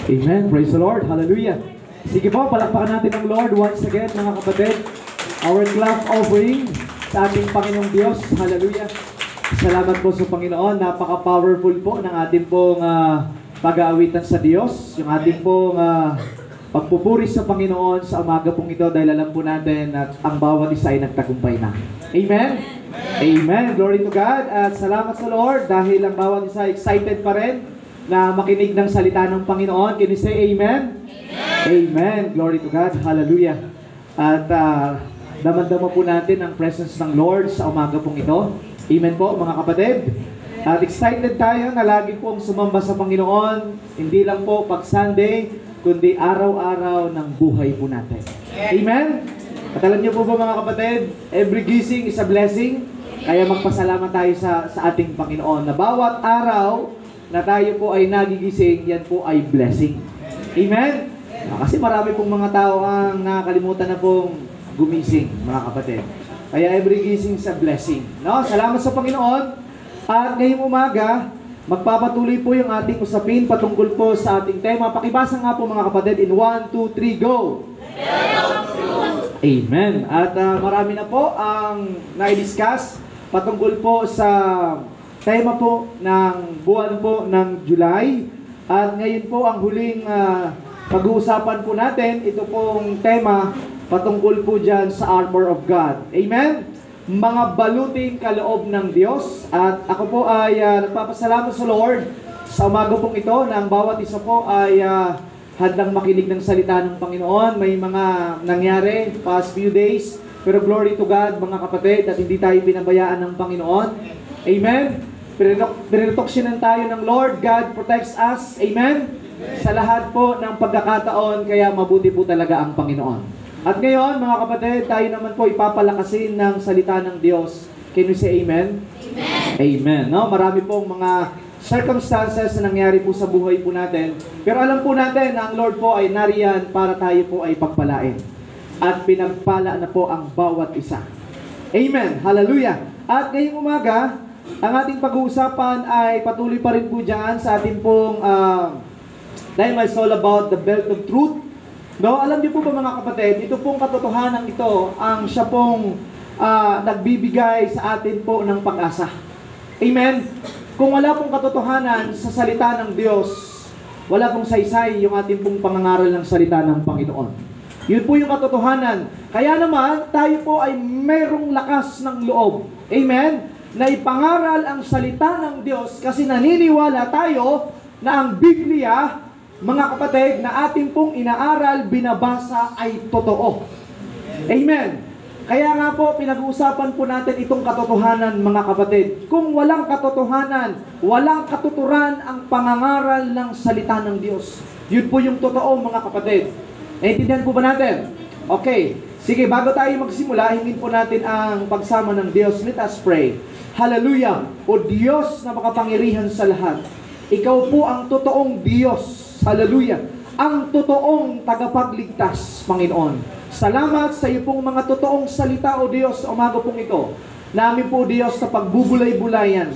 Amen. Praise the Lord. Hallelujah. Sige po, palakpakan natin ang Lord once again, mga kapatid. Our clap offering sa ating Panginoong Diyos. Hallelujah. Salamat po sa Panginoon. Napaka-powerful po ng ating pong pag-aawitan sa Diyos. Yung ating pong pagpupuri sa Panginoon sa umaga pong ito dahil alam po natin at ang bawat isa ay nagtagumpay na. Amen? Amen. Glory to God. At salamat sa Lord dahil ang bawat isa excited pa rin na makinig ng salita ng Panginoon. Can you say amen? Amen. Amen. Glory to God. Hallelujah. At damang-dama po natin ang presence ng Lord sa umaga pong ito. Amen po mga kapatid. At excited tayo na lagi pong sumamba sa Panginoon. Hindi lang po pag Sunday, kundi araw-araw ng buhay po natin. Amen? At alam niyo po ba mga kapatid, every gising is a blessing. Kaya magpasalamat tayo sa ating Panginoon na bawat araw na tayo po ay nagigising, yan po ay blessing. Amen? Kasi marami pong mga tao ang nakakalimutan na pong gumising, mga kapatid. Kaya every gising is a blessing. No? Salamat sa Panginoon. At ngayong umaga, magpapatuloy po yung ating usapin patungkol po sa ating tema. Pakibasa nga po mga kapatid in 1, 2, 3, go! Amen. At marami na po ang na-discuss patungkol po sa tema po ng buwan po ng July. At ngayon po ang huling pag-uusapan po natin, ito pong tema patungkol po dyan sa armor of God. Amen? Mga baluting kaloob ng Diyos. At ako po ay nagpapasalamat sa Lord sa umaga pong ito na ang bawat isa po ay handang makinig ng salita ng Panginoon. May mga nangyari past few days. Pero glory to God mga kapatid at hindi tayo pinabayaan ng Panginoon. Amen? Pinretoksyonan tayo ng Lord. God protects us. Amen? Sa lahat po ng pagkakataon, kaya mabuti po talaga ang Panginoon. At ngayon, mga kapatid, tayo naman po ipapalakasin ng salita ng Diyos. Can we say amen? Amen. Amen. No? Marami pong mga circumstances na nangyari po sa buhay po natin. Pero alam po natin na ang Lord po ay nariyan para tayo po ay pagpalain. At pinagpala na po ang bawat isa. Amen. Hallelujah. At ngayong umaga, ang ating pag-uusapan ay patuloy pa rin po dyan sa ating pong dahil it's all about the belt of truth. No, alam niyo po ba mga kapatid, ito pong katotohanan ito ang siya pong nagbibigay sa atin po ng pag-asa. Amen? Kung wala pong katotohanan sa salita ng Diyos, wala pong saysay yung ating pong pangangaral ng salita ng Panginoon. Yun po yung katotohanan. Kaya naman, tayo po ay mayroong lakas ng loob. Amen? Na ipangaral ang salita ng Diyos kasi naniniwala tayo na ang Biblia, mga kapatid, na ating pong inaaral, binabasa ay totoo. Amen. Kaya nga po, pinag-uusapan po natin itong katotohanan, mga kapatid. Kung walang katotohanan, walang katuturan ang pangangaral ng salita ng Diyos. Yun po yung totoo, mga kapatid. Naintindihan po ba natin? Okay. Sige, bago tayo magsimula, hingin po natin ang pagsama ng Diyos. Let us pray. Hallelujah. O Diyos na makapangyarihan sa lahat. Ikaw po ang totoong Diyos. Hallelujah. Ang totoong tagapagligtas, Panginoon. Salamat sa iyo pong mga totoong salita, O Diyos, sa umaga pong ito. Namin po, Diyos, sa pagbubulay-bulayan.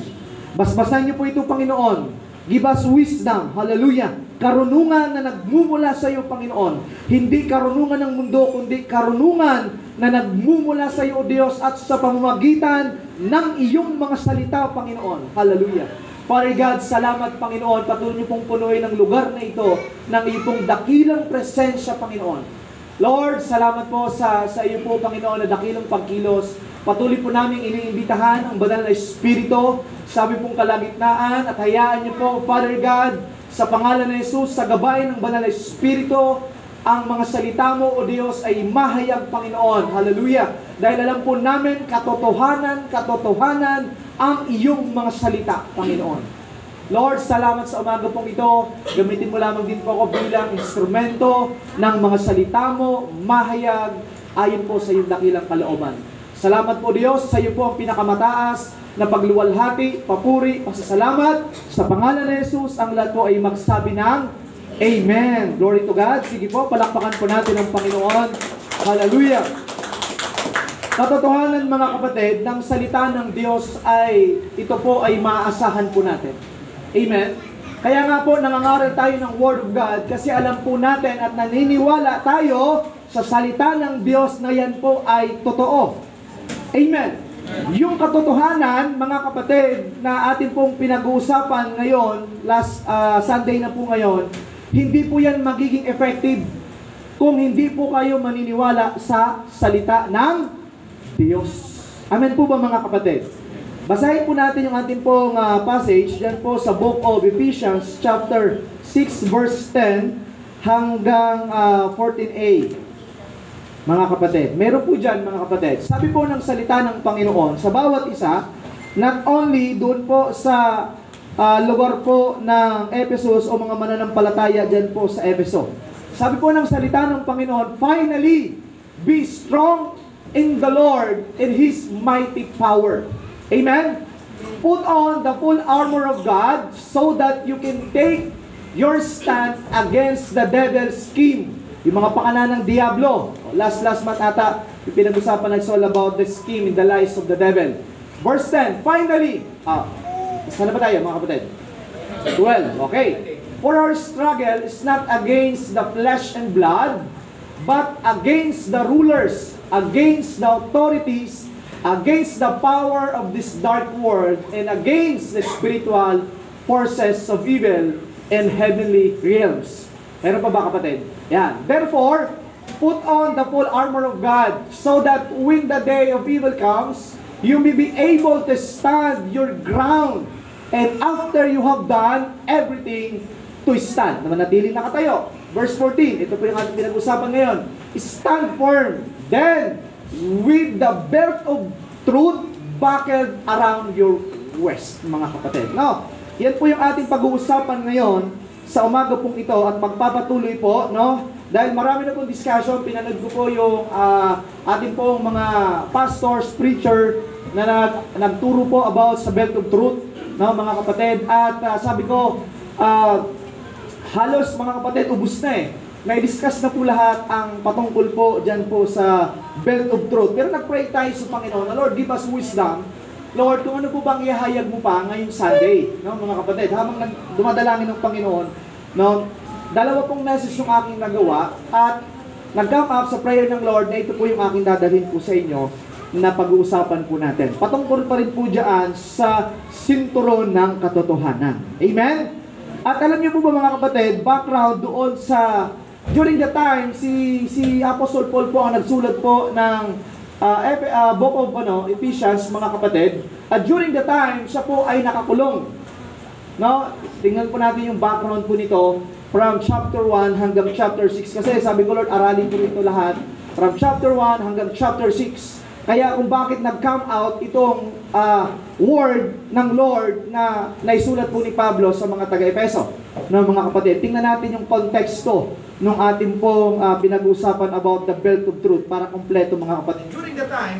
Basbasan niyo po ito, Panginoon. Give us wisdom. Hallelujah. Karunungan na nagmumula sa iyo, Panginoon. Hindi karunungan ng mundo, kundi karunungan na nagmumula sa iyo, O Diyos, at sa pamamagitan ng iyong mga salita, Panginoon. Hallelujah. Father God, salamat Panginoon, patuloy niyo pong punuin ang lugar na ito ng iyong dakilang presensya, Panginoon. Lord, salamat po sa iyo po, Panginoon, na dakilang pagkilos. Patuloy po namin iniimbitahan ang banal na Espiritu sa aming pong kalagitnaan at hayaan niyo po, Father God, sa pangalan ng Jesus, sa gabay ng banal na Espiritu, ang mga salita mo, O Diyos, ay mahayag, Panginoon. Hallelujah. Dahil alam po namin, katotohanan ang iyong mga salita, Panginoon. Lord, salamat sa umaga pong ito. Gamitin mo lamang din po ako bilang instrumento ng mga salita mo, mahayag, ayon po sa iyong dakilang kalooban. Salamat po, Diyos, sa iyo po ang pinakamataas na pagluwalhati, papuri, pasasalamat. Sa pangalan ni Jesus, ang lahat po ay magsabi ng Amen. Glory to God. Sige po, palakpakan po natin ang Panginoon. Hallelujah. Katotohanan, mga kapatid, ng salita ng Diyos ay, ito po ay maaasahan po natin. Amen. Kaya nga po, nangangaral tayo ng Word of God kasi alam po natin at naniniwala tayo sa salita ng Diyos na yan po ay totoo. Amen. Yung katotohanan, mga kapatid, na atin pong pinag-uusapan ngayon, last Sunday na po ngayon, hindi po yan magiging effective kung hindi po kayo maniniwala sa salita ng Diyos. Amen po ba, mga kapatid? Basahin po natin yung ating pong passage dyan po sa book of Ephesians chapter 6 verse 10 hanggang 14a. Mga kapatid, meron po dyan, mga kapatid. Sabi po ng salita ng Panginoon sa bawat isa, not only doon po sa lugar po ng Ephesus o mga mananampalataya dyan po sa Epheso. Sabi po ng salita ng Panginoon, finally, be strong in the Lord and His mighty power. Amen? Put on the full armor of God so that you can take your stand against the devil's scheme. Yung mga pakana ng Diablo. Last month ata, yung pinag-usapan natin all about the scheme and the lies of the devil. Verse 10, finally, saan na ba tayo, mga kapatid? 12, okay. For our struggle is not against the flesh and blood, but against the rulers, against the authorities, against the power of this dark world, and against the spiritual forces of evil in heavenly realms. Meron pa ba, kapatid? Yan. Therefore, put on the full armor of God, so that when the day of evil comes, you may be able to stand your ground, and after you have done everything, to stand. Manatili nakatayo. Verse 14, ito po yung ating pinag-usapan ngayon. Stand firm. Then, with the belt of truth buckled around your waist, mga kapatid. No? Yan po yung ating pag-uusapan ngayon sa umaga pong ito at magpapatuloy po, no? Dahil marami na pong discussion, pinanood ko po yung ating pong mga pastors, preacher na nagturo po about sa belt of truth, no, mga kapatid. At sabi ko, halos mga kapatid, ubus na eh. May-discuss na po lahat ang patungkol po dyan po sa belt of truth. Pero nag-pray tayo sa Panginoon na, Lord, give us wisdom. Lord, kung ano po bang ihahayag mo pa ngayong Sunday, no, mga kapatid, habang dumadalangin ng Panginoon, no, dalawa pong message yung aking nagawa at nag-come up sa prayer ng Lord na ito po yung aking dadalhin po sa inyo na pag-uusapan po natin. Patungkol pa rin po dyan sa sinturon ng katotohanan. Amen? At alam niyo po ba, mga kapatid, background doon sa during the time, si Apostle Paul po ang nagsulat po ng book of Ephesians, mga kapatid. At during the time, siya po ay nakakulong. No? Tingnan po natin yung background po nito from chapter 1 hanggang chapter 6. Kasi sabi ko, Lord, aralin po ito lahat. From chapter 1 hanggang chapter 6. Kaya kung bakit nag-come out itong word ng Lord na naisulat po ni Pablo sa mga taga-Efeso, no, mga kapatid. Tingnan natin yung konteksto nung ating pong pinag-uusapan about the belt of truth para kompleto, mga kapatid. During the time,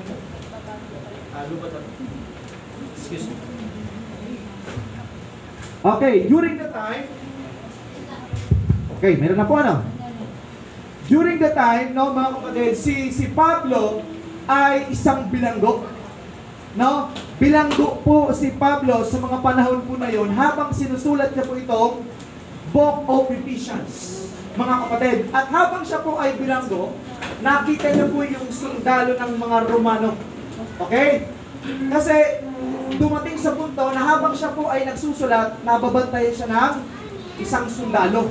excuse me. Okay, during the time, okay, meron na po ano? During the time, no, mga kapatid, si Pablo ay isang bilanggo. No? Bilanggo po si Pablo sa mga panahon po na yon habang sinusulat niya po itong Book of Ephesians, mga kapatid. At habang siya po ay bilanggo, nakita niya po yung sundalo ng mga Romano. Okay? Kasi dumating sa punto na habang siya po ay nagsusulat, nababantayan siya ng isang sundalo.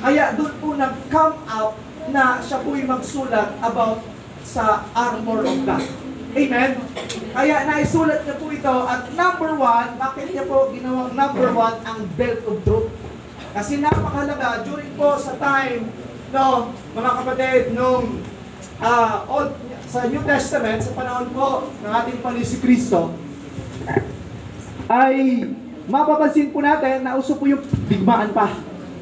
Kaya doon po nag-come out na siya po ay magsulat about sa armor of God. Amen? Kaya naisulat niya po ito at number 1, bakit niya po ginawang number 1 ang belt of truth? Kasi napakalaga during po sa time, no, mga kapatid, nung sa New Testament, sa panahon po ng ating Panginoon si Kristo, ay mapapansin po natin na uso po yung digmaan pa.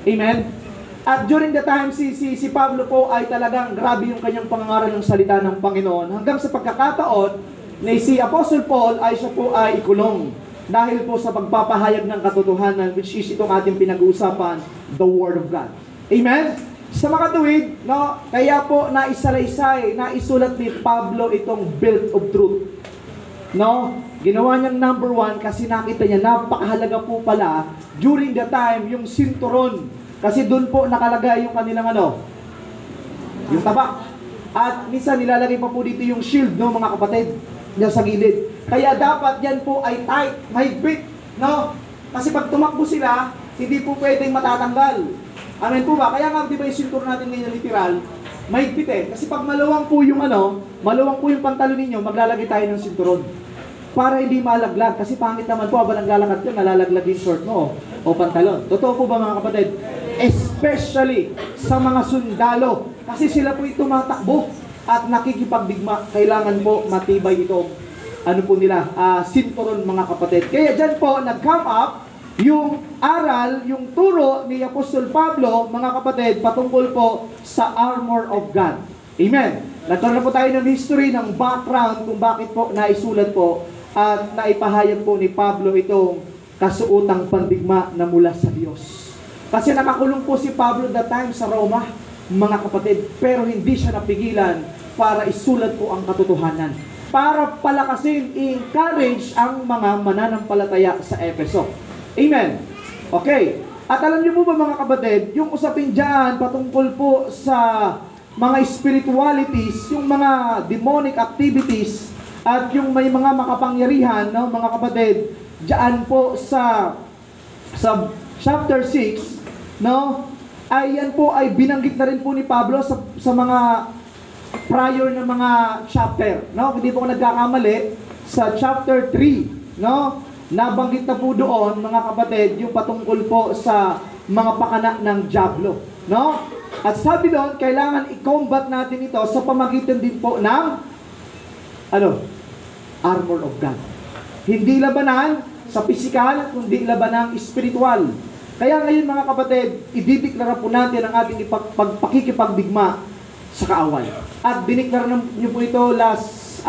Amen? At during the time, si Pablo po ay talagang grabe yung kanyang pangangaral ng salita ng Panginoon. Hanggang sa pagkakataon na si Apostle Paul ay siya po ay ikulong. Dahil po sa pagpapahayag ng katotohanan, which is itong ating pinag-uusapan, the Word of God. Amen? Sa makatuwid, no, kaya po naisalaysay, naisulat ni Pablo itong belt of truth. No? Ginawa niyang number 1 kasi nakita niya napakahalaga po pala during the time yung sinturon. Kasi doon po nakalagay yung kanilang yung tabak. At minsan nilalagay pa po dito yung shield, no, mga kapatid, diyan sa gilid. Kaya dapat yan po ay tight, mahigpit, no? Kasi pag tumakbo sila, hindi po pwedeng matatanggal. Amen po ba? Kaya nga, di ba yung sinturon natin ngayon literal, mahigpit eh. Kasi pag maluwang po yung maluwang po yung pantalon ninyo, maglalagay tayo ng sinturon. Para hindi malaglag. Kasi pangit naman po, habang naglalakad ka, nalalaglag yung short mo o pantalon. Totoo po ba mga kapatid? Especially sa mga sundalo. Kasi sila po tumatakbo at nakikipagdigma. Kailangan po matibay ito. Sinturon mga kapatid. Kaya dyan po, nag-come up yung aral, yung turo ni Apostol Pablo, mga kapatid, patungkol po sa armor of God. Amen. Nagkaroon na po tayo ng history, ng background kung bakit po naisulat po at naipahayag po ni Pablo itong kasuotang pandigma na mula sa Diyos. Kasi nakakulong po si Pablo that time sa Roma, mga kapatid, pero hindi siya napigilan para isulat po ang katotohanan. Para palakasin, encourage ang mga mananampalataya sa Efeso. Amen. Okay. At alam niyo po ba mga kapatid, yung usapin dyan patungkol po sa mga spiritualities, yung mga demonic activities, at yung may mga makapangyarihan, no, mga kapatid, dyan po sa chapter 6, no, ay yan po ay binanggit na rin po ni Pablo sa mga prior na mga chapter, no? Hindi po ako nagkakamali, sa chapter 3, no? Nabanggit na po doon, mga kapatid, yung patungkol po sa mga pakana ng dyablo, no? At sabi doon, kailangan i-combat natin ito sa pamagitan din po ng armor of God. Hindi labanan sa pisikal, kundi labanan spiritual. Kaya ngayon mga kapatid, idideklara po natin ang ating pakikipagdigma sa kaaway. At diniklara niyo po ito last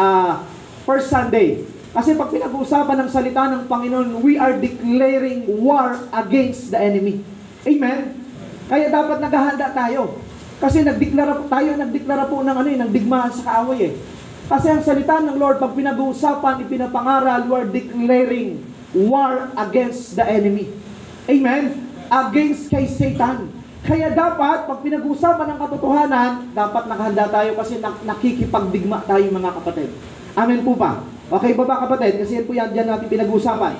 first Sunday. Kasi pag pinag-uusapan ng salita ng Panginoon, we are declaring war against the enemy. Amen? Kaya dapat naghahanda tayo. Kasi nagdeklara po ng digmaan sa kaaway eh. Kasi ang salita ng Lord, pag pinag-uusapan, ipinapangaral, we are declaring war against the enemy. Amen? Against kay Satan. Kaya dapat, pag pinag-uusapan ng katotohanan, dapat nakahanda tayo kasi nakikipagdigma tayo mga kapatid. Amen po ba? Okay ba kapatid? Kasi yan po yan natin pinag-uusapan.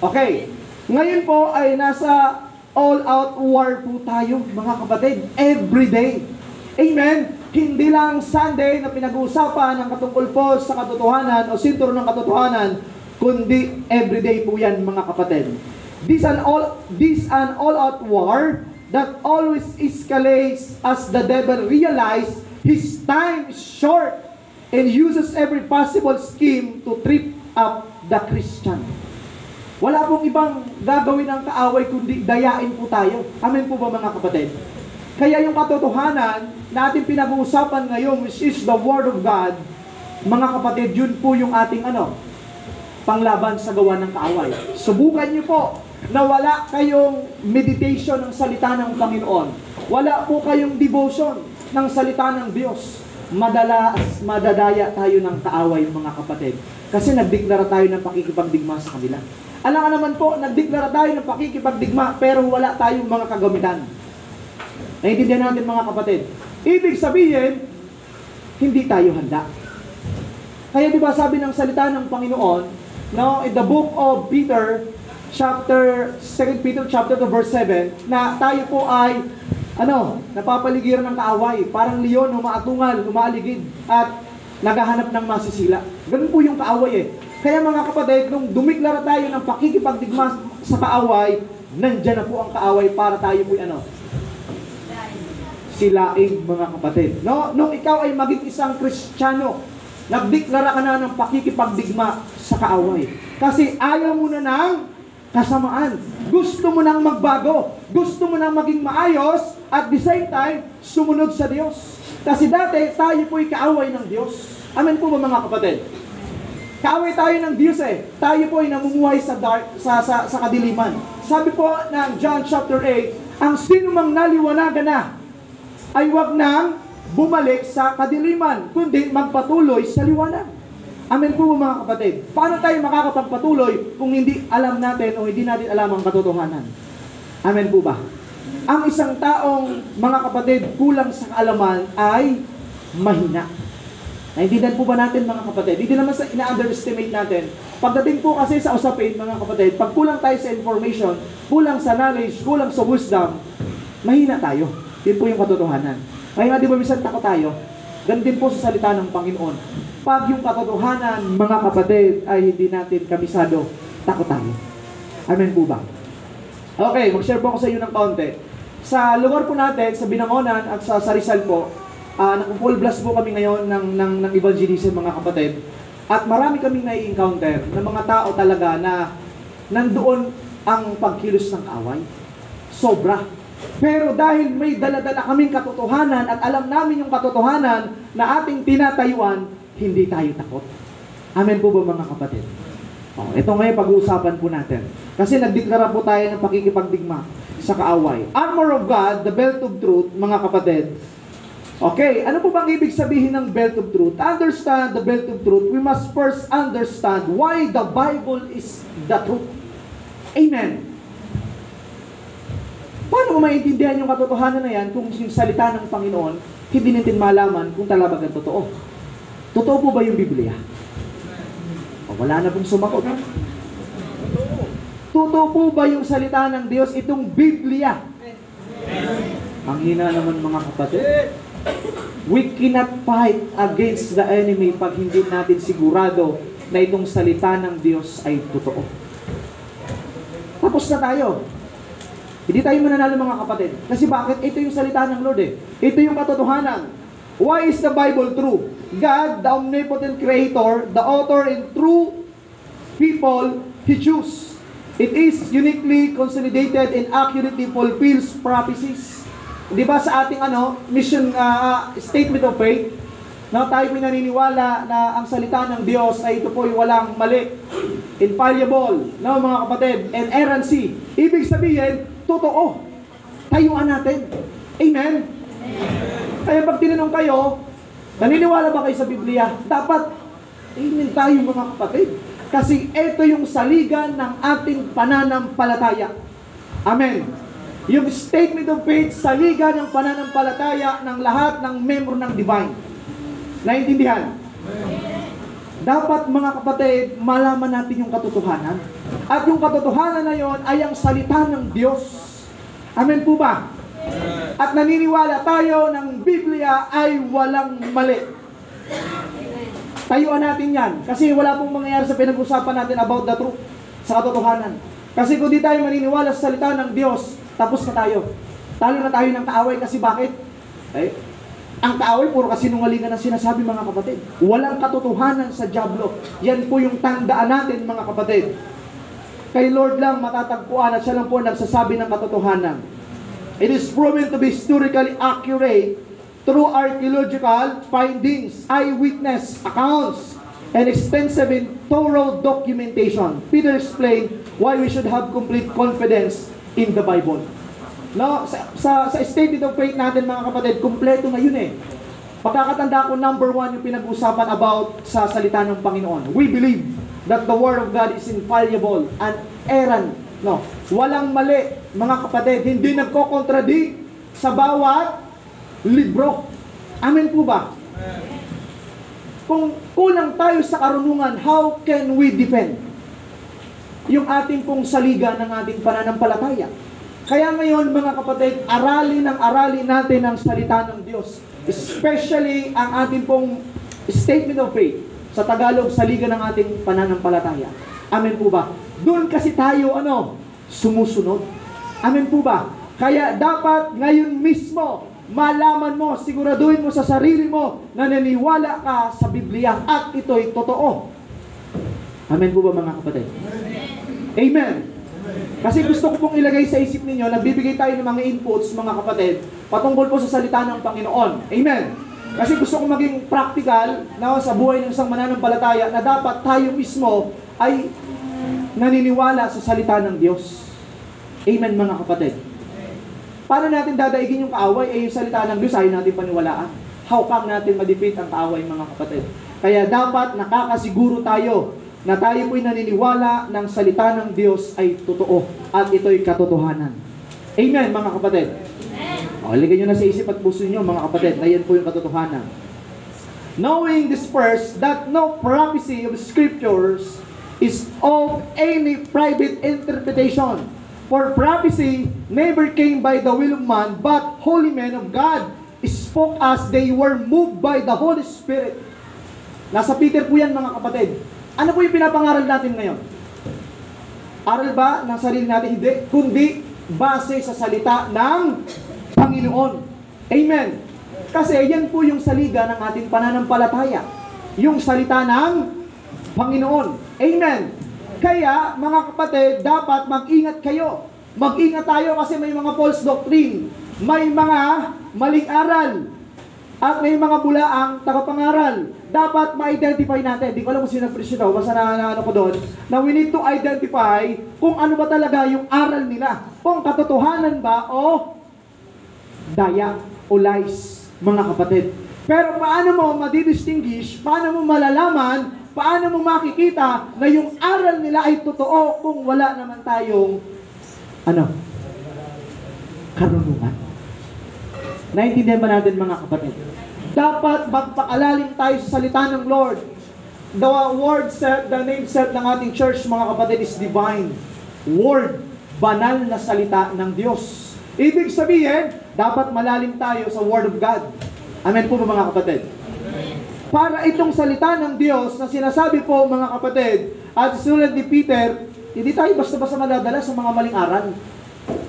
Okay. Ngayon po ay nasa all-out war po tayo mga kapatid. Every day. Amen? Hindi lang Sunday na pinag-uusapan ang katungkol po sa katotohanan o sinturon ng katotohanan, kundi everyday po yan mga kapatid. This an all-out war that always escalates as the devil realizes his time is short and uses every possible scheme to trip up the Christian. Wala pong ibang gagawin ng kaaway kundi dayain po tayo. Amen po ba mga kapatid? Kaya yung katotohanan na ating pinag-uusapan ngayon, which is the Word of God, mga kapatid, yun po yung ating panglaban sa gawa ng kaaway. Subukan niyo po na wala kayong meditation ng salita ng Panginoon. Wala po kayong devotion ng salita ng Diyos. Madadaya tayo ng kaaway, mga kapatid. Kasi nagdeklara tayo ng pakikipagdigma sa kanila. Alam nga naman po, nagdeklara tayo ng pakikipagdigma pero wala tayong mga kagamitan. Naintindihan natin mga kapatid. Ibig sabihin, hindi tayo handa. Kaya di ba sabi ng salita ng Panginoon, no, in the book of Peter, 2 Peter chapter 2 verse 7, na tayo po ay napapaligiran ng kaaway, parang leon, umaatungal, umaaligid, at naghahanap ng masisila. Ganun po yung kaaway eh. Kaya mga kapatid, nung dumiklara tayo ng pakikipagdigma sa kaaway, nandyan na po ang kaaway para tayo po silaing mga kapatid. No? Nung ikaw ay maging isang Kristiyano, nagdeklara ka na ng pakikipagdigma sa kaaway. Kasi ayaw mo na ng kasamaan. Gusto mo nang magbago. Gusto mo nang maging maayos at the same time, sumunod sa Diyos. Kasi dati, tayo po'y kaaway ng Diyos. Amen po ba mga kapatid? Kaaway tayo ng Diyos eh. Tayo po'y namumuhay sa kadiliman. Sabi po ng John chapter 8, ang sino mang naliwanagan na, ay wag nang bumalik sa kadiliman, kundi magpatuloy sa liwanag. Amen po mga kapatid. Paano tayo makakapagpatuloy kung hindi alam natin o hindi natin alam ang katotohanan? Amen po ba? Ang isang taong, mga kapatid, kulang sa kaalaman ay mahina. Naintindihan po ba natin mga kapatid? Hindi naman sa ina-underestimate natin. Pagdating po kasi sa usapin mga kapatid, pag kulang tayo sa information, kulang sa knowledge, kulang sa wisdom, mahina tayo. Yun po yung katotohanan. Kaya nga di ba minsan takot tayo? Ganun din po sa salita ng Panginoon. Pag yung katotohanan, mga kapatid, ay hindi natin kabisado, takot tayo. Amen po ba? Okay, mag-share po ako sa iyo ng kaunti. Sa lugar po natin, sa Binangonan at sa Rizal po, nag-full blast po kami ngayon ng evangelism mga kapatid. At marami kaming nai-encounter ng mga tao talaga na nandoon ang pagkilos ng away. Sobra. Pero dahil may dala-dala kaming katotohanan at alam namin yung katotohanan na ating tinatayuan, hindi tayo takot. Amen po ba mga kapatid? Ito ngayon pag-uusapan po natin. Kasi nagdeklara po tayo ng pakikipagdigma sa kaaway. Armor of God, the belt of truth, mga kapatid. Okay, ano po bang ibig sabihin ng belt of truth? To understand the belt of truth, we must first understand why the Bible is the truth. Amen. Paano mo maintindihan yung katotohanan na yan kung yung salita ng Panginoon, hindi natin malaman kung talagang totoo? Totoo po ba yung Biblia? Wala na pong sumagot. Totoo po ba yung salita ng Diyos, itong Biblia? Ang hina naman mga kapatid. We cannot fight against the enemy pag hindi natin sigurado na itong salita ng Diyos ay totoo. Tapos na tayo. Hindi tayo mananalo mga kapatid. Kasi bakit? Ito yung salita ng Lord eh. Ito yung katotohanan. Why is the Bible true? God, the omnipotent creator, the author and true people He choose. It is uniquely consolidated and accurately fulfills prophecies. Di ba sa ating mission statement of faith, na tayo pinaniniwala na ang salita ng Diyos ay ito po ay walang mali, infallible, no mga kapatid, inerrancy. Ibig sabihin, totoo. Tayuan natin. Amen? Kaya pag tinanong kayo, naniniwala ba kayo sa Biblia? Dapat, amen tayo mga kapatid. Kasi ito yung saligan ng ating pananampalataya. Amen. Yung statement of faith, saligan ng pananampalataya ng lahat ng membro ng divine. Naintindihan? Dapat mga kapatid, malaman natin yung katotohanan. At yung katotohanan na yon ay ang salita ng Diyos. Amen po ba? At naniniwala tayo ng Biblia ay walang mali. Tayuan natin yan. Kasi wala pong mangyayari sa pinag-usapan natin about the truth, sa katotohanan. Kasi kung di tayo maniniwala sa salita ng Diyos, tapos na tayo. Talo na tayo ng kaaway kasi bakit? Ang kaaway, puro kasinungalingan ang sinasabi mga kapatid. Walang katotohanan sa dyablo. Yan po yung tandaan natin mga kapatid. Kay Lord lang matatagpuan at siya lang po nagsasabi ng katotohanan. It is proven to be historically accurate through archaeological findings, eyewitness accounts, and extensive and thorough documentation. Peter explained why we should have complete confidence in the Bible. No, sa statement of faith natin mga kapatid, kumpleto na yun eh. Pagkakatanda ko, number 1 yung pinag-usapan about sa salita ng Panginoon. We believe that the Word of God is infallible and errant. No, walang mali, mga kapatid, hindi nagko-contradict sa bawat libro. Amen po ba? Kung kulang tayo sa karunungan, how can we defend yung ating pong saligan ng ating pananampalataya? Kaya ngayon mga kapatid, aralin natin ang salita ng Diyos. Especially ang ating pong statement of faith. Sa Tagalog, saligan ng ating pananampalataya. Amen po ba? Doon kasi tayo, sumusunod. Amen po ba? Kaya dapat ngayon mismo, malaman mo, siguraduhin mo sa sarili mo na naniwala ka sa Biblia at ito'y totoo. Amen po ba mga kapatid? Amen. Kasi gusto ko pong ilagay sa isip ninyo, nagbibigay tayo ng mga inputs, mga kapatid, patungkol po sa salita ng Panginoon. Amen. Kasi gusto ko maging practical sa buhay ng isang mananampalataya na dapat tayo mismo ay naniniwala sa salita ng Diyos. Amen mga kapatid. Paano natin dadaigin yung kaaway? Yung salita ng Diyos ayaw natin paniwalaan. How come natin ma-defeat ang kaaway mga kapatid? Kaya dapat nakakasiguro tayo na tayo po'y naniniwala ng salita ng Diyos ay totoo at ito'y katotohanan. Amen, mga kapatid. O, ligay nyo na sa isip at puso nyo, mga kapatid, na yan po yung katotohanan. Knowing this first, that no prophecy of Scriptures is of any private interpretation. For prophecy never came by the will of man, but holy men of God spoke as they were moved by the Holy Spirit. Nasa Peter po yan, mga kapatid. Ano po yung pinapangaral natin ngayon? Aral ba ng sarili natin? Hindi. Kundi base sa salita ng Panginoon. Amen. Kasi yan po yung saliga ng ating pananampalataya. Yung salita ng Panginoon. Amen. Kaya, mga kapatid, dapat mag-ingat kayo. Mag-ingat tayo kasi may mga false doctrine. May mga maling aral. At may mga bulaang tagapangaral. Dapat ma-identify natin. Di ko alam kung sino preach ito. Basta na ko doon. Na we need to identify kung ano ba talaga yung aral nila. Kung katotohanan ba o daya o lies, mga kapatid. Pero paano mo madidistinguish, paano mo malalaman, paano mo makikita na yung aral nila ay totoo kung wala naman tayong karunungan? Naintindihan ba natin, mga kapatid? Dapat magpakalalim tayo sa salita ng Lord. The word set, the name set ng ating church, mga kapatid, is divine. Word, banal na salita ng Diyos. Ibig sabihin, dapat malalim tayo sa Word of God. Amen po ba, mga kapatid? Para itong salita ng Diyos na sinasabi po, mga kapatid, at sulat ni Peter, hindi tayo basta-basta madadala sa mga maling aral.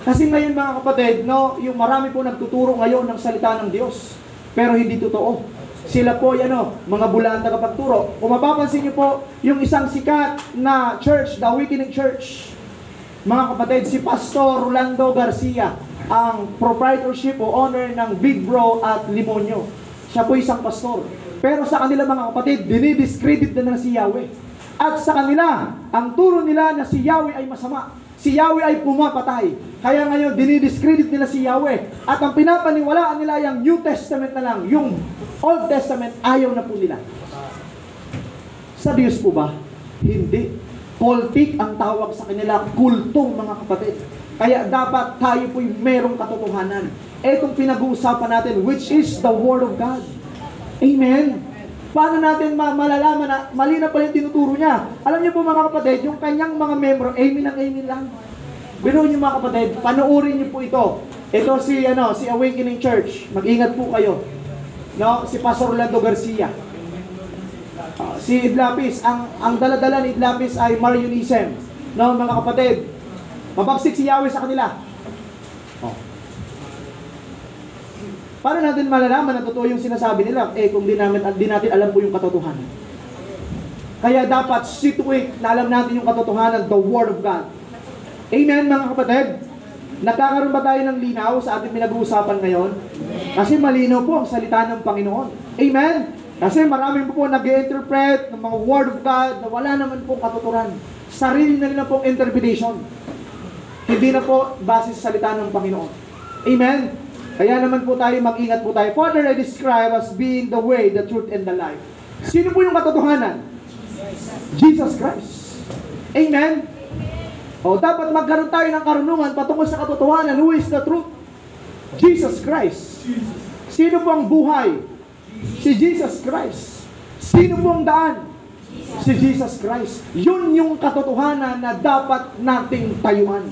Kasi ngayon, mga kapatid, no, yung marami po nagtuturo ngayon ng salita ng Diyos, pero hindi totoo. Sila po, mga bulaan tagapagturo. Kung mapapansin niyo po, yung isang sikat na church, The Awakening Church, mga kapatid, si Pastor Rolando Garcia, ang proprietorship o owner ng Big Bro at Limonyo. Siya po isang pastor. Pero sa kanila, mga kapatid, dinidiscredit na si Yahweh. At sa kanila, ang turo nila na si Yahweh ay masama. Si Yahweh ay pumapatay. Kaya ngayon, dinidiscredit nila si Yahweh. At ang pinapaniwalaan nila yung New Testament na lang. Yung Old Testament, ayaw na po nila. Sa Diyos po ba? Hindi. Politik ang tawag sa kanila, kulto, mga kapatid. Kaya dapat tayo po'y merong katotohanan. Etong pinag-uusapan natin, which is the Word of God. Amen. Paano natin malalaman na mali na pala yung tinuturo niya? Alam niyo po, mga kapatid, yung kanyang mga membro, amen ang amen lang. Biruin niyo, mga kapatid, panoorin niyo po ito. Ito si Awakening Church. Mag-ingat po kayo. No, si Pastor Rolando Garcia. Si Idlapis, ang dala-dala ni Idlapis ay Marionism. No, mga kapatid, mabagsik si Yahweh sa kanila. Paano natin malalaman na totoo yung sinasabi nila? Kung di natin alam po yung katotohanan. Kaya dapat situate na alam natin yung katotohanan, the Word of God. Amen, mga kapatid? Nagkakaroon ba tayo ng linaw sa ating pinag-uusapan ngayon? Kasi malinaw po ang salita ng Panginoon. Amen? Kasi maraming po nag-i-interpret ng mga Word of God na wala naman pong katotohanan. Sarili na nila pong interpretation. Hindi na po base sa salita ng Panginoon. Amen? Kaya naman po tayo, mag-ingat po tayo. Father, I describe as being the way, the truth, and the life. Sino po yung katotohanan? Jesus Christ. Amen? O, dapat magkaroon tayo ng karunungan patungkol sa katotohanan. Who is the truth? Jesus Christ. Sino po ang buhay? Si Jesus Christ. Sino po ang daan? Si Jesus Christ. Yun yung katotohanan na dapat nating tayuan.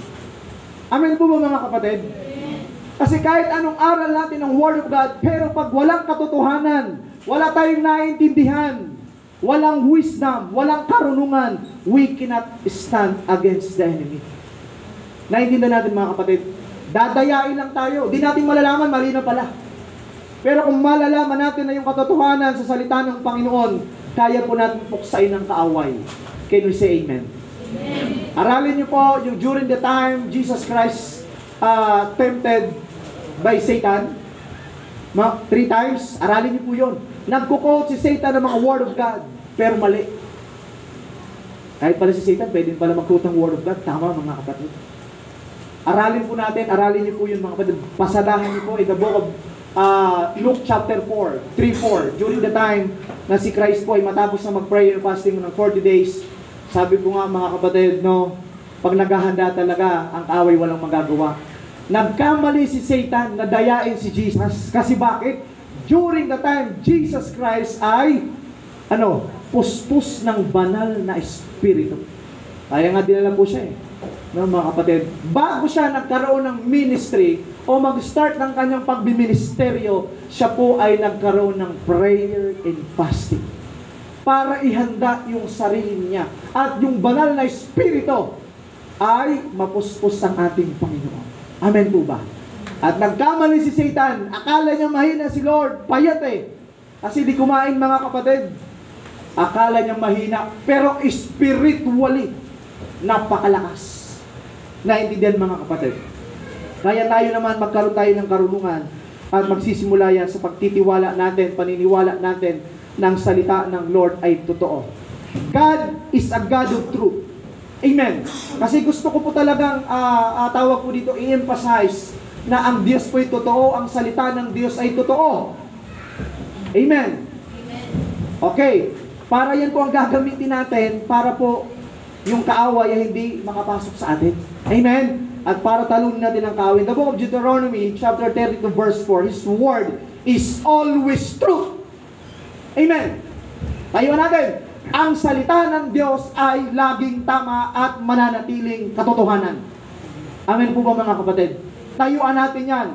Amen po ba, mga kapatid? Kasi kahit anong aral natin ng Word of God, pero pag walang katotohanan, wala tayong naiintindihan, walang wisdom, walang karunungan, we cannot stand against the enemy. Naiintindihan natin, mga kapatid, dadayain lang tayo. Di natin malalaman, mali na pala. Pero kung malalaman natin na yung katotohanan sa salita ng Panginoon, kaya po natin puksain ng kaaway. Can we say amen? Amen. Aralin niyo po yung during the time Jesus Christ tempted by Satan. 3 times, aralin niyo po yun. Nagko-quote si Satan ng mga Word of God, pero mali. Kahit pala si Satan, pwede pala mag-quote ng Word of God. Tama, mga kapatid. Aralin po natin, aralin niyo po yun, mga kapatid. Pasadahan niyo po in the book of Luke chapter 4, 3-4. During the time na si Christ po ay matapos na mag-prayer fasting ng 40 days, sabi ko nga mga kapatid, no, pag naghahanda talaga, ang kaaway walang magagawa. Nagkamali si Satan na dayain si Jesus. Kasi bakit? During the time, Jesus Christ ay, puspos ng banal na espiritu. Kaya nga dinala po siya no, mga kapatid. Bago siya nagkaroon ng ministry o mag-start ng kanyang pagbiministeryo, siya po ay nagkaroon ng prayer and fasting para ihanda yung sarili niya. At yung banal na espiritu ay mapuspos ang ating Panginoon. Amen po ba? At nagkamali si Satan. Akala niya mahina si Lord. Payat kasi di kumain mga kapatid. Akala niya mahina. Pero spiritually, napakalakas. Naintindihan mga kapatid. Kaya tayo naman magkaroon tayo ng karunungan at magsisimula yan sa pagtitiwala natin, paniniwala natin ng salita ng Lord ay totoo. God is a God of truth. Amen. Kasi gusto ko po talagang tawag po dito, i-emphasize na ang Diyos po ay totoo, ang salita ng Diyos ay totoo. Amen. Okay. Para yan po ang gagamitin natin para po yung kaaway ay hindi makapasok sa atin. Amen. At para talunin natin ang kaaway. The book of Deuteronomy, chapter 32, verse 4, His word is always truth. Amen. Tayuan natin. Ang salita ng Diyos ay laging tama at mananatiling katotohanan. Amen po ba mga kapatid? Tayuan natin yan.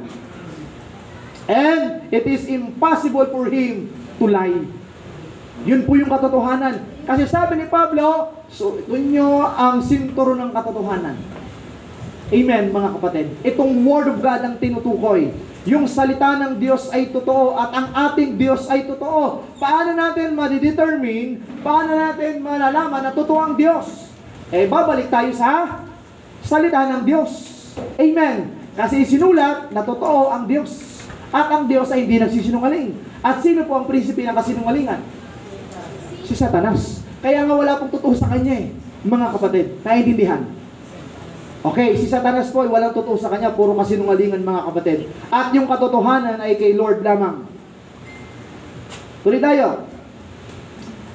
And it is impossible for Him to lie. Yun po yung katotohanan. Kasi sabi ni Pablo, suotin nyo ang sinturo ng katotohanan. Amen mga kapatid. Itong Word of God ang tinutukoy. Yung salita ng Diyos ay totoo at ang ating Diyos ay totoo. Paano natin ma-determine, paano natin malalaman na totoo ang Diyos? Babalik tayo sa salita ng Diyos. Amen. Kasi sinulat na totoo ang Diyos. At ang Diyos ay hindi nagsisinungaling. At sino po ang prinsipe ng kasinungalingan? Si Satanas. Kaya nga wala pong totoo sa kanya mga kapatid. Naiintindihan? Okay, si Satanas po ay walang totoo sa kanya, puro kasinungalingan mga kapatid. At yung katotohanan ay kay Lord lamang. Tuloy tayo.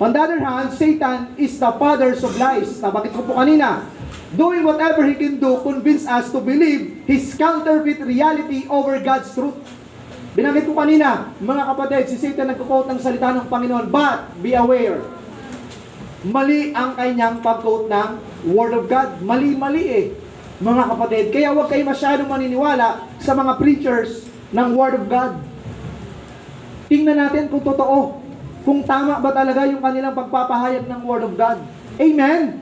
On the other hand, Satan is the father of lies. Bakit ko po kanina? Doing whatever he can do, convince us to believe his counterfeit reality over God's truth. Binanggit ko kanina, mga kapatid, si Satan nagko-quote ng salita ng Panginoon, but be aware, mali ang kanyang pag-quote ng Word of God. Mali-mali mga kapatid. Kaya huwag kayo masyadong maniniwala sa mga preachers ng Word of God. Tingnan natin kung totoo. Kung tama ba talaga yung kanilang pagpapahayag ng Word of God. Amen?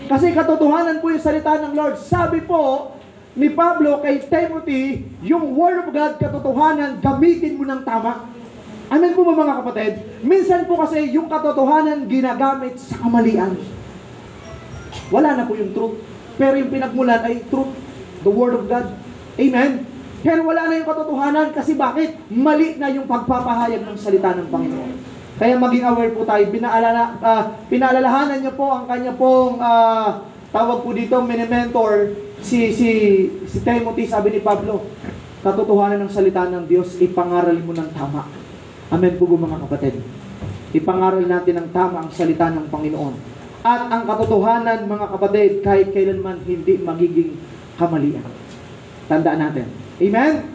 Kasi katotohanan po yung salita ng Lord. Sabi po ni Pablo kay Timothy, yung Word of God, katotohanan, gamitin mo ng tama. Amen po ba mga kapatid? Minsan po kasi yung katotohanan ginagamit sa kamalian. Wala na po yung truth. Pero yung pinagmulan ay truth, the Word of God. Amen? Pero wala na yung katotohanan kasi bakit? Mali na yung pagpapahayag ng salita ng Panginoon. Kaya maging aware po tayo. Pinaalalahanan niyo po ang kanya pong tawag po dito, mini-mentor, si Timothy, sabi ni Pablo, katotohanan ng salita ng Diyos, ipangaral mo ng tama. Amen po mga kapatid. Ipangaral natin ng tama ang salita ng Panginoon. At ang katotohanan, mga kapatid, kahit kailanman hindi magiging kamalian. Tandaan natin. Amen?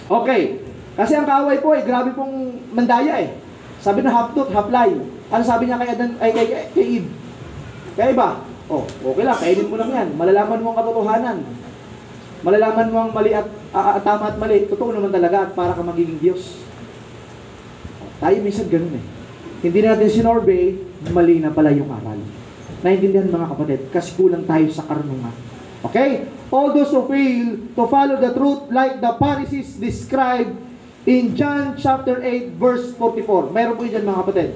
Okay. Kasi ang kaaway po grabe pong mandaya Sabi na half truth, half lie. Ano sabi niya kay Eve? Kaya ba? Okay lang, kainin mo lang yan. Malalaman mo ang katotohanan. Malalaman mo ang mali at tama at mali. Totoo naman talaga at para ka magiging Diyos. Tayo minsan ganun Hindi natin sinorvey, mali na pala yung aral. Naintindihan mga kapatid, kasi kulang tayo sa karunungan. Okay? All those who fail to follow the truth like the Pharisees described in John chapter 8 verse 44. Mayroon po dyan mga kapatid.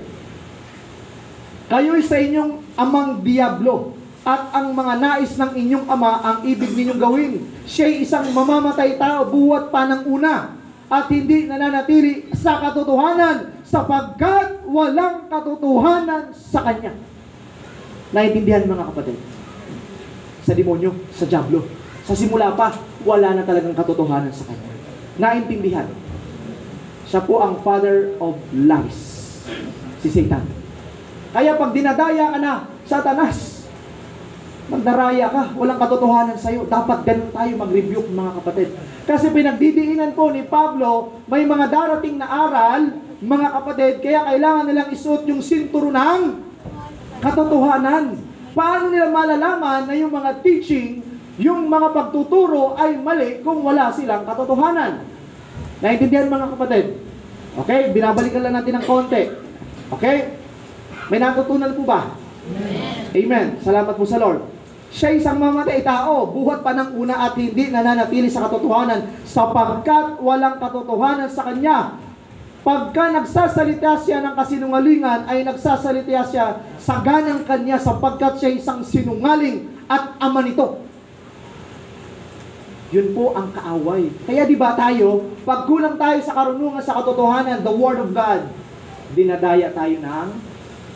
Kayo'y sa inyong amang diablo at ang mga nais ng inyong ama ang ibig ninyong gawin. Siya'y isang mamamatay tao buhat pa ng una at hindi nananatili sa katotohanan sapagkat walang katotohanan sa kanya. Naintindihan mga kapatid? Sa demonyo, sa diablo. Sa simula pa, wala na talagang katotohanan sa kanya. Naintindihan? Siya po ang father of lies. si Satan. Kaya pag dinadaya ka na, Satanas, magdaraya ka, walang katotohanan sa'yo. Dapat ganun tayo mag-rebuke, mga kapatid. Kasi pinagdidiinan po ni Pablo, may mga darating na aral, mga kapatid, kaya kailangan nilang isuot yung sinturo ng katotohanan. Paano nila malalaman na yung mga teaching, yung mga pagtuturo ay mali kung wala silang katotohanan? Naintindihan, mga kapatid? Okay, binabalikan lang natin ng konti. Okay? May natutunan po ba? Amen. Salamat po sa Lord. Siya isang mamatay tao, buhat pa ng una at hindi nananatili sa katotohanan sapagkat walang katotohanan sa kanya. Pagka nagsasalita siya ng kasinungalingan, ay nagsasalita siya sa ganang kanya sapagkat siya isang sinungaling at ama nito. Yun po ang kaaway. Kaya di ba tayo, pag kulang tayo sa karunungan sa katotohanan, the Word of God, dinadaya tayo ng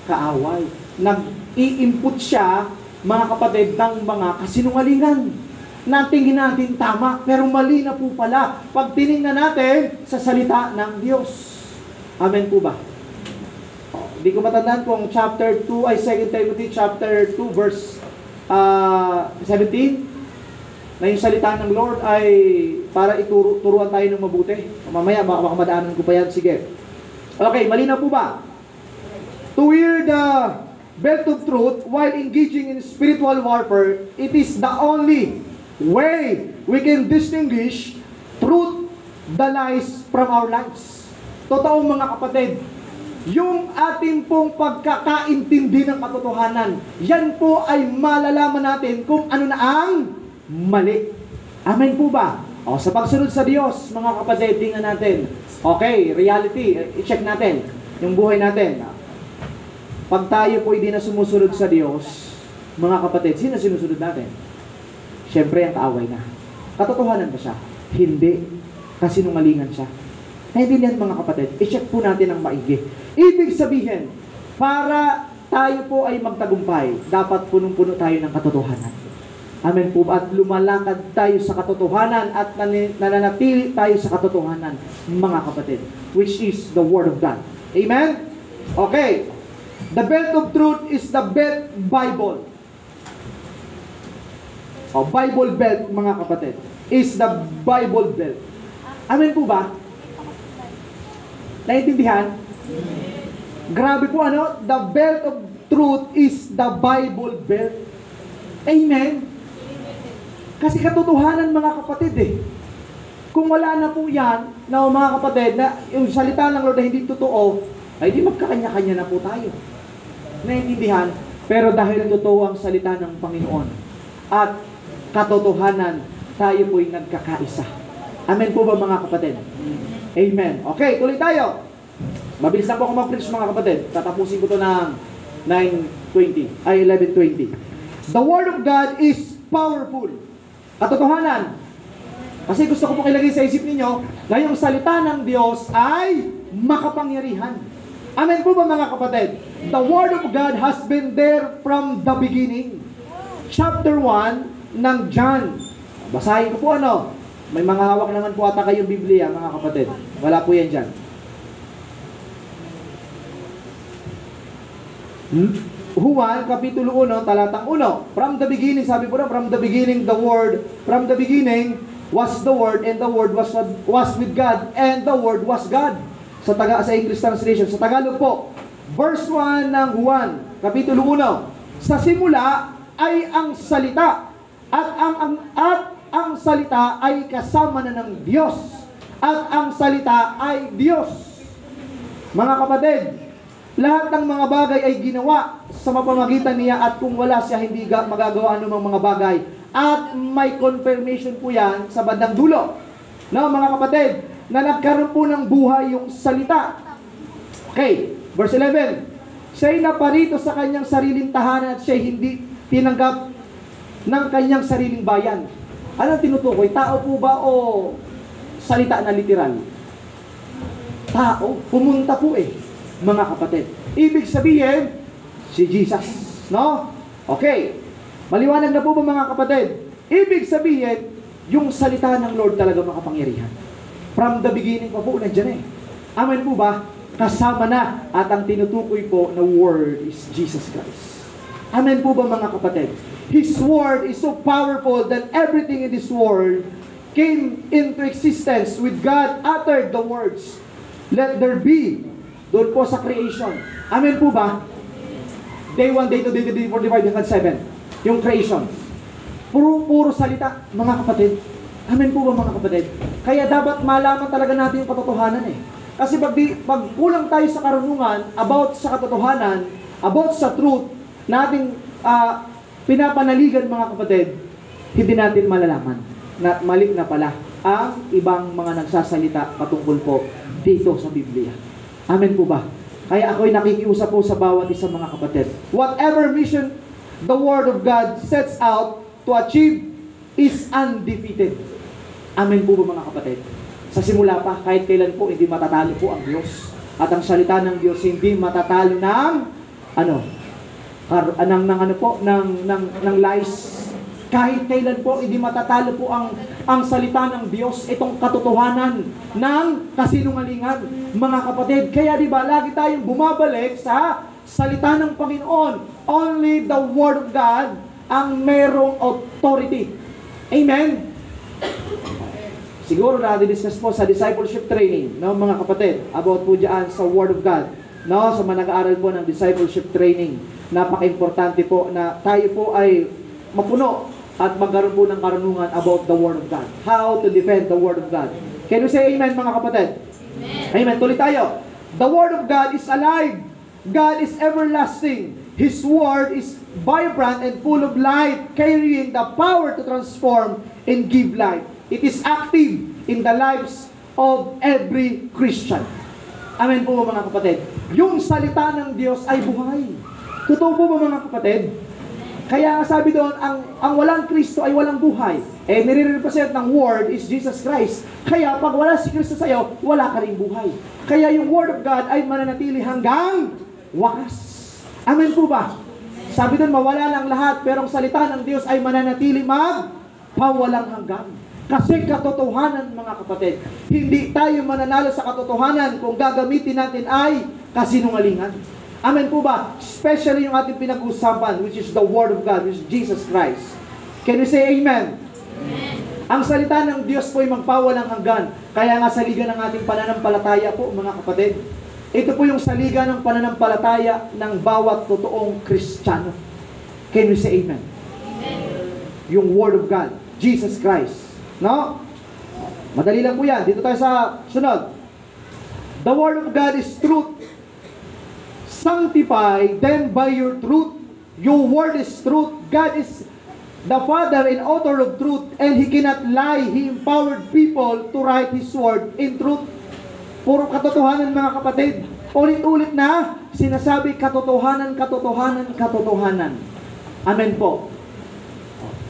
kaaway. Nag-i-input siya, mga kapatid, ng mga kasinungalingan. Natingin natin tama, pero mali na po pala pag tinignan natin sa salita ng Diyos. Amen po ba? Hindi ko matandaan kung chapter 2 ay 2 Timothy chapter 2 verse 17 na yung salita ng Lord ay para turuan tayo ng mabuti. Mamaya baka madaanan ko pa yan. Sige. Okay, mali na po ba? To wear the belt of truth while engaging in spiritual warfare, it is the only way we can distinguish truth, the lies from our lives. Totoo, mga kapatid, yung ating pong pagkakaintindi ng katotohanan, yan po ay malalaman natin kung ano na ang mali. Amen po ba? O, sa pagsunod sa Diyos, mga kapatid, tingnan natin. Okay, reality, i-check natin yung buhay natin. Pag tayo po hindi na sumusunod sa Diyos, mga kapatid, sino sinusunod natin? Siyempre, ang kaaway na. Katotohanan ba siya? Hindi. Kasinungalingan siya. Naintindihan, mga kapatid, i-check po natin ang maigi. Ibig sabihin, para tayo po ay magtagumpay, dapat punong-puno tayo ng katotohanan. Amen po. At lumalakad tayo sa katotohanan at nananatili tayo sa katotohanan, mga kapatid, which is the Word of God. Amen? Okay. The belt of truth is the belt Bible. O, Bible belt, mga kapatid, is the Bible belt. Amen po ba? Naintindihan? Grabe po, ano? The belt of truth is the Bible belt. Amen? Kasi katotohanan, mga kapatid, eh. Kung wala na po yan, na mga kapatid, na yung salita ng Lord na hindi totoo, ay di magkakanya-kanya na po tayo. Naintindihan? Pero dahil totoo ang salita ng Panginoon at katotohanan, tayo po'y nagkakaisa. Amen po ba, mga kapatid? Amen. Okay, tuloy tayo. Mabilis lang po ako mag-preach, mga kapatid. Tatapusin ko to ng 11:20. The Word of God is powerful. Katotohanan. Kasi gusto ko pong ilagay sa isip ninyo na yung salita ng Diyos ay makapangyarihan. Amen po ba, mga kapatid? The Word of God has been there from the beginning. Chapter 1 ng John. Basahin ko po, ano? May mga hawak naman po ata kayong Biblia, mga kapatid. Wala po yan dyan. Juan, Kapitulo 1, talatang 1. From the beginning, sabi po na, from the beginning, the Word, from the beginning was the Word, and the Word was with God, and the Word was God. Sa English translation. Sa Tagalog po, verse 1 ng Juan, Kapitulo 1. Sa simula ay ang salita, at ang salita ay kasama na ng Diyos, at ang salita ay Diyos. Mga kapatid, lahat ng mga bagay ay ginawa sa mapamagitan niya, at kung wala siya, hindi magagawa anumang mga bagay. At may confirmation po yan sa bandang dulo. No, mga kapatid, na nagkaroon po ng buhay yung salita. Okay, verse 11. Siya'y naparito sa kanyang sariling tahanan at siya'y hindi tinanggap ng kanyang sariling bayan. Anong tinutukoy? Tao po ba o salita na literal? Tao. Pumunta po mga kapatid. Ibig sabihin, si Jesus. No? Okay. Maliwanag na po ba, mga kapatid? Ibig sabihin, yung salita ng Lord talaga makapangyarihan. From the beginning pa po, nandiyan Amen po ba? kasama na. At ang tinutukoy po na word is Jesus Christ. Amen po ba mga kapatid? His word is so powerful that everything in this world came into existence with God uttered the words, "Let there be." Doon po sa creation. Amen po ba? Day 1, day 2, day 3, day 4, day 5, hanggang 7. Yung creation. Puro salita, mga kapatid. Amen po ba mga kapatid? Kaya dapat malaman talaga natin yung katotohanan eh. Kasi pag kulang tayo sa karunungan about sa katotohanan, about sa truth, nating pinapanaligan mga kapatid, hindi natin malalaman na mali na pala ang ibang mga nagsasalita patungkol po dito sa Biblia. Amen po ba? Kaya ako'y nakikiusap po sa bawat isang mga kapatid. Whatever mission the Word of God sets out to achieve is undefeated. Amen po ba mga kapatid? Sa simula pa, kahit kailan po, hindi matatalo po ang Diyos. At ang salita ng Diyos hindi matatalo ng lies. Kahit kailan po, hindi matatalo po ang salita ng Diyos, itong katotohanan ng kasinungalingan, mga kapatid. Kaya di ba, lagi tayong bumabalik sa salita ng Panginoon. Only the Word of God ang merong authority. Amen? Siguro na-discuss po sa discipleship training, no, mga kapatid, about po dyan sa Word of God. No, sa mga nag-aaral po ng discipleship training, napaka-importante po na tayo po ay mapuno at magkaroon po ng karunungan about the Word of God. How to defend the Word of God. Can we say amen mga kapatid? Amen. Amen. Tuloy tayo. The Word of God is alive. God is everlasting. His Word is vibrant and full of life, carrying the power to transform and give life. It is active in the lives of every Christian. Amen po mga kapatid. Yung salita ng Diyos ay buhay. Totoo po ba mga kapatid? Kaya sabi doon, ang walang Kristo ay walang buhay. Eh, nire-represent ng Word is Jesus Christ. Kaya pag wala si Kristo sa'yo, wala ka rin buhay. Kaya yung Word of God ay mananatili hanggang wakas. Amen po ba? Sabi doon, mawala lang lahat, pero ang salita ng Diyos ay mananatili magpawalang hanggan. Kasi katotohanan mga kapatid, hindi tayo mananalo sa katotohanan kung gagamitin natin ay kasinungalingan. Amen po ba? Especially yung ating pinag-usapan, which is the Word of God, which is Jesus Christ. Can we say amen? Amen. Ang salita ng Diyos po ay magpawalang hanggan. Kaya nga saligan ng ating pananampalataya po, mga kapatid. Ito po yung saligan ng pananampalataya ng bawat totoong Kristiyano. Can we say amen? Amen. Yung Word of God, Jesus Christ. No? Madali lang po yan. Dito tayo sa sunod. The Word of God is truth. Sanctify them by your truth. Your word is truth. God is the Father and author of truth, and He cannot lie. He empowered people to write His word in truth. Puro katotohanan mga kapatid. Ulit-ulit na sinasabi katotohanan, katotohanan, katotohanan. Amen po.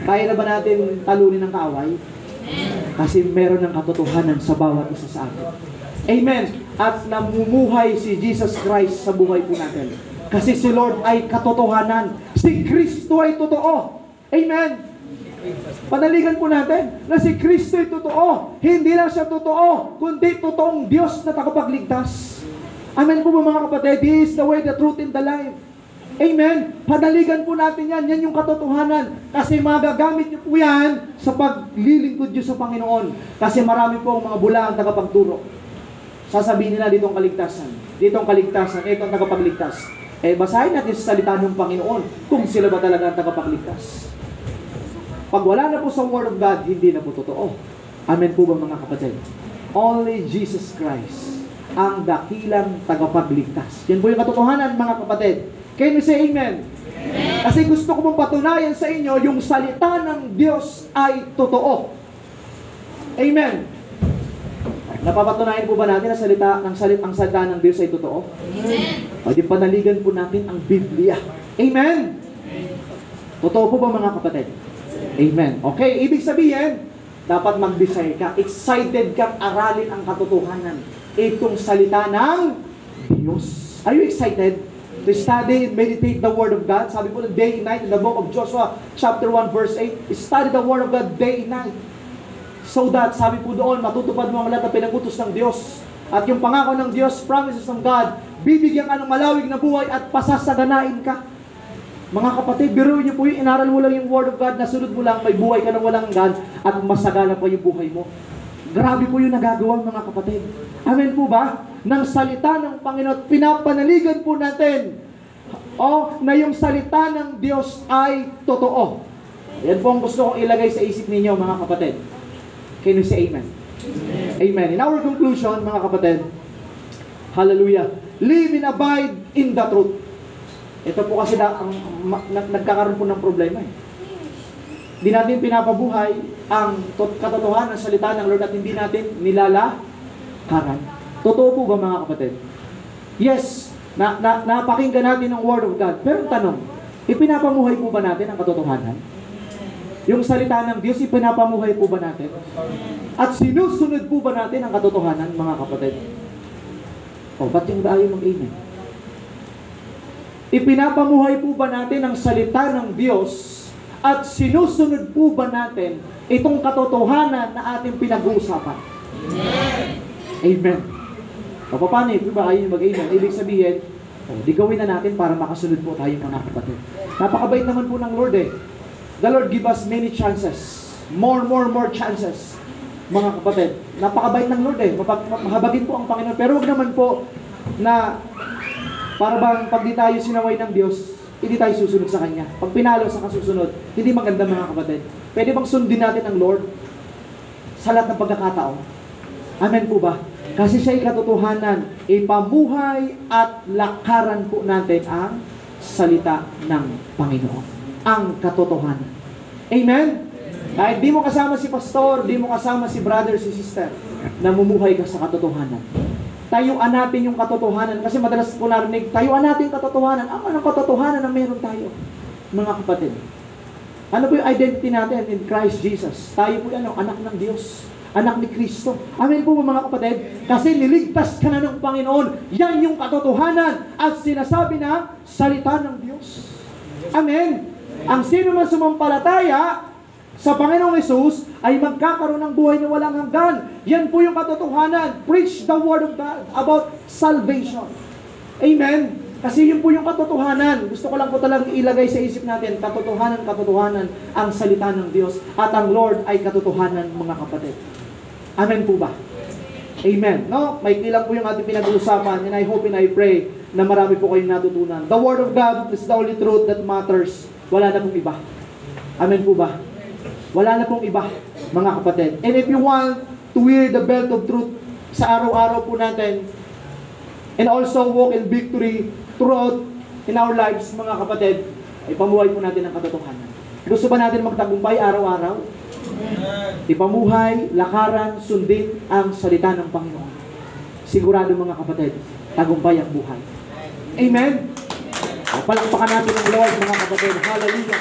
Kaya na ba natin talunin ng kaaway? Kasi meron ng katotohanan sa bawat isa sa atin. Amen. At namumuhay si Jesus Christ sa buhay po natin. Kasi si Lord ay katotohanan. Si Kristo ay totoo. Amen. Panaligan po natin na si Kristo ay totoo. Hindi lang siya totoo, kundi totoong Diyos na tagapagligtas. Amen po mga kapatid. He is the way, the truth, and the life. Amen. Panaligan po natin yan. Yan yung katotohanan. Kasi magagamit niyo po yan sa paglilingkod niyo sa Panginoon. Kasi marami po ang mga bulaan tagapagturo. Sasabihin nila dito ang kaligtasan. Dito ang kaligtasan. Ito ang tagapagligtas. Eh, basahin natin sa salita ng Panginoon kung sila ba talaga ang tagapagligtas. Pag wala na po sa Word of God, hindi na po totoo. Amen po ba mga kapatid? Only Jesus Christ ang dakilang tagapagligtas. Yan po yung katotohanan mga kapatid. Can we say amen? Amen? Kasi gusto ko mong patunayan sa inyo, yung salita ng Diyos ay totoo. Amen. Napapatunayan po ba natin na ang salita ng Diyos ay totoo? Amen. O di panaligan po natin ang Biblia. Amen. Totoo po ba mga kapatid? Amen. Okay, ibig sabihin, dapat mag-desire ka. Excited kang aralin ang katotohanan. Itong salita ng Diyos. Are you excited to study and meditate the Word of God? Sabi po, day and night in the book of Joshua, chapter 1, verse 8, study the Word of God day and night. So that, sabi po doon, matutupad mo ang lahat na pinag-utos ng Diyos. At yung pangako ng Diyos, promises ng God, bibigyan ka ng malawig na buhay at pasasaganain ka. Mga kapatid, biruin niyo po yung inaral mo lang yung Word of God, nasunod mo lang, may buhay ka ng walang hanggan, at masagana pa yung buhay mo. Grabe po yung nagagawa, mga kapatid. Amen po ba? Ng salita ng Panginoon, pinapanaligan po natin na yung salita ng Diyos ay totoo. Yan po ang gusto kong ilagay sa isip ninyo, mga kapatid. Can you say amen? Amen. In our conclusion, mga kapatid, hallelujah, live and abide in the truth. Ito po kasi nagkakaroon po ng problema. Hindi natin pinapabuhay ang katotohanan ng salita ng Lord at hindi natin nilalakaran. Totoo po ba, mga kapatid? Yes, napakinggan natin ang Word of God. Pero tanong, ipinapamuhay po ba natin ang katotohanan? Yung salita ng Diyos, ipinapamuhay po ba natin? At sinusunod po ba natin ang katotohanan, mga kapatid? Ba't yung ayaw mag-amen? Ipinapamuhay po ba natin ang salita ng Diyos at sinusunod po ba natin itong katotohanan na ating pinag-uusapan? Amen. Amen. Paano eh? Diba ayaw mag-amen? Ibig sabihin, di gawin na natin para makasunod po tayo, mga kapatid. Napakabait naman po ng Lord eh. The Lord give us many chances. More chances. Mga kapatid, napakabait ng Lord eh. Mahabagin po ang Panginoon. Pero wag naman po na para bang pag di tayo sinaway ng Diyos, hindi tayo susunod sa Kanya. Pag pinalo sa kasusunod, hindi maganda, mga kapatid. Pwede bang sundin natin ang Lord sa lahat ng pagkakataon? Amen po ba? Kasi siya'y katotohanan. Ipamuhay at lakaran po natin ang salita ng Panginoon. Ang katotohanan. Amen? Kahit di mo kasama si pastor, di mo kasama si brother, si sister, namumuhay ka sa katotohanan. Tayuan natin yung katotohanan. Kasi madalas po narinig, tayuan natin yung katotohanan. Anong katotohanan na meron tayo? Mga kapatid. Ano po yung identity natin in Christ Jesus? Tayo po yan, anak ng Diyos. Anak ni Kristo. Amen po mga kapatid? Kasi niligtas ka na ng Panginoon. Yan yung katotohanan at sinasabi na salita ng Diyos. Amen. Ang sino man sumampalataya sa Panginoong Hesus ay magkakaroon ng buhay na walang hanggan. Yan po yung katotohanan. Preach the word of God about salvation. Amen? Kasi yun po yung katotohanan. Gusto ko lang po talagang ilagay sa isip natin, katotohanan ang salita ng Diyos at ang Lord ay katotohanan, mga kapatid. Amen po ba? Amen. No? May kilang po yung ating pinag-uusapan and I hope and I pray na marami po kayong natutunan. The word of God is the only truth that matters. Wala na pong iba. Amen po ba? Wala na pong iba, mga kapatid. And if you want to wear the belt of truth sa araw-araw po natin, and also walk in victory throughout in our lives, mga kapatid, ay pamuhay po natin ang katotohanan. Gusto ba natin magtagumpay araw-araw? Ipamuhay, lakaran, sundin ang salita ng Panginoon. Sigurado, mga kapatid, tagumpay ang buhay. Amen? Palakpakan natin ang Lord, mga kapatid. Hallelujah.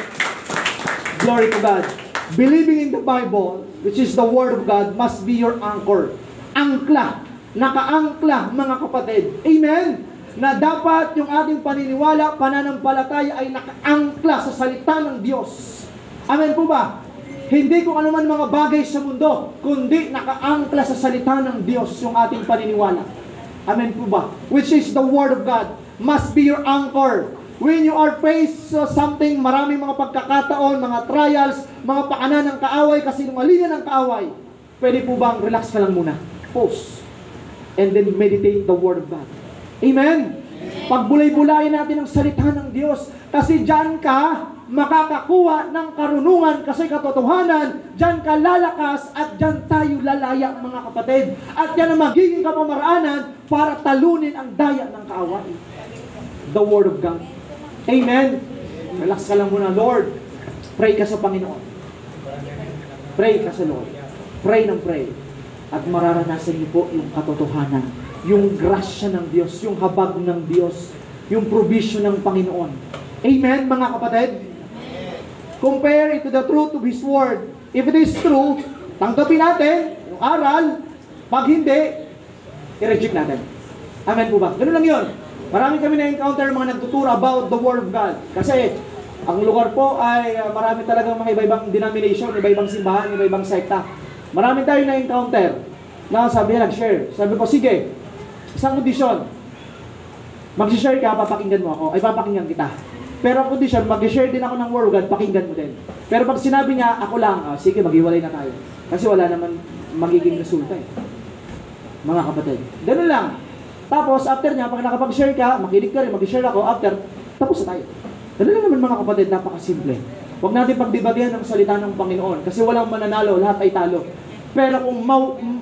Glory to God. Believing in the Bible, which is the Word of God, must be your anchor. Angkla. Nakaangkla, mga kapatid. Amen? Na dapat yung ating paniniwala, pananampalataya ay nakaangkla sa salita ng Diyos. Amen po ba? Hindi kung ano man mga bagay sa mundo, kundi nakaangkla sa salita ng Diyos yung ating paniniwala. Amen po ba? Which is the Word of God. Must be your anchor. When you are faced with something, maraming mga pagkakataon, mga trials, mga paanan ng kaaway, kasinungalingan ng kaaway, pwede po bang relax ka lang muna? Pause. And then meditate the Word of God. Amen? Pagbulay-bulayin natin ang salita ng Diyos. Kasi dyan ka makakakuha ng karunungan kasi katotohanan, dyan ka lalakas at dyan tayo lalaya, mga kapatid. At yan ang magiging kapamaraanan para talunin ang daya ng kaaway. The Word of God. Amen. Relax ka lang muna, Lord. Pray ka sa Panginoon. Pray ka sa Lord. Pray ng pray. At mararanasan niyo po yung katotohanan, yung grasya ng Diyos, yung habag ng Diyos, yung provision ng Panginoon. Amen, mga kapatid? Compare it to the truth of His Word. If it is true, tanggapin natin yung aral. Pag hindi, i-reject natin. Amen po ba? Ganun lang yun. Marami kami na-encounter mga nagtuturo about the Word of God. Kasi ang lugar po ay marami talagang mga iba-ibang denomination, iba-ibang simbahan, iba-ibang sekta. Marami tayong na-encounter na sabi niya nag-share. Sabi ko, sige, Isang kondisyon. Mag-share ka, papakinggan mo ako, ay papakinggan kita. Pero ang kondisyon, mag-share din ako ng Word of God, pakinggan mo din. Pero pag sinabi niya, ako lang, sige, maghiwalay na tayo. Kasi wala naman magiging resulta eh. Mga kapatid. Ganun lang. Tapos, after niya, pag nakapag-share ka, makinig ka rin, mag-share ako, after, tapos na tayo. Ganun lang naman mga kapatid, napakasimple. Huwag natin pagdebatihan ng salita ng Panginoon kasi walang mananalo, lahat ay talo. Pero kung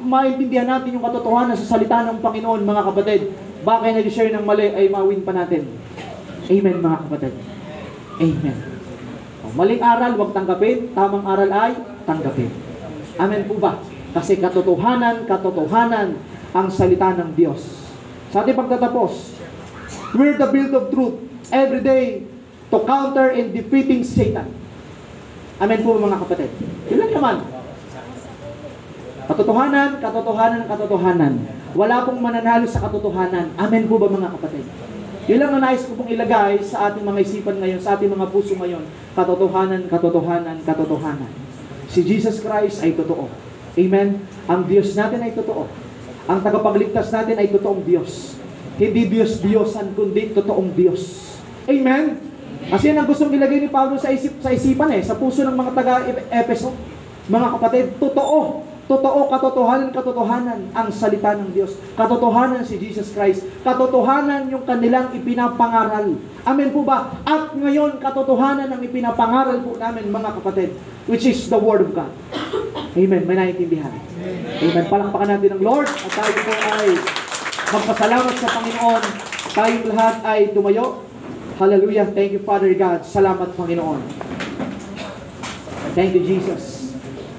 maintindihan natin yung katotohanan sa salita ng Panginoon, mga kapatid, baka nag-share ng mali ay mawin pa natin. Amen, mga kapatid. Amen. Maling aral, huwag tanggapin. Tamang aral ay tanggapin. Amen po ba? Kasi katotohanan ang salita ng Diyos. Sa ating pagtatapos, we're the build of truth every day to counter and defeating Satan. Amen po mga kapatid. Yun lang naman. Katotohanan. Wala pong mananalo sa katotohanan. Amen po ba mga kapatid? Yun lang na nais ko pong ilagay sa ating mga isipan ngayon, sa ating mga puso ngayon. Katotohanan. Si Jesus Christ ay totoo. Amen? Ang Diyos natin ay totoo. Ang tagapagligtas natin ay totoong Diyos. Hindi Diyos-Diyosan, kundi totoong Diyos. Amen? Kasi yan ang gustong ilagay ni Pablo sa isipan sa puso ng mga taga-Epeso. Mga kapatid, totoo, katotohanan ang salita ng Diyos. Katotohanan si Jesus Christ. Katotohanan yung kanilang ipinapangaral. Amen po ba? At ngayon, katotohanan ang ipinapangaral po namin, mga kapatid, which is the Word of God. Amen. May naiintindihan. Amen. Palakpakan natin ng Lord at tayo po ay magpasalamat sa Panginoon. Tayong lahat ay tumayo. Hallelujah. Thank you, Father God. Salamat, Panginoon. Thank you, Jesus.